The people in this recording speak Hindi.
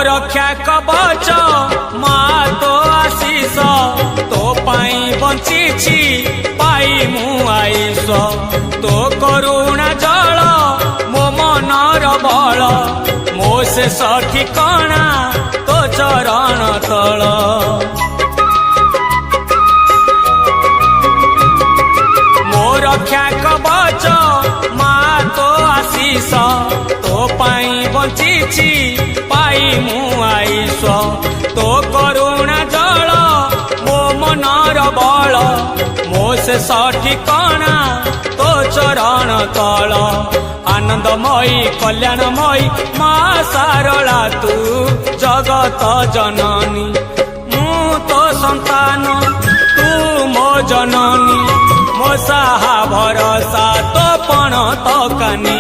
रक्षा कवच माँ तो आशीष तो पाई बंची पाई मु आईश तो करुणा जल मो मनर बल मो से ठिकाना तो चरण तल मो रक्षा कवच माँ तो आशीष तो पाई बंची पाई मु आईश तो करुणा जल मो मनर बल मो से ठिकाना तो चरण तल आनंदमयी कल्याणमयी माँ सारला तू जगत जननी मु तो संतान तू मो जननी मो साहा भरोसा तो पण तो कानी।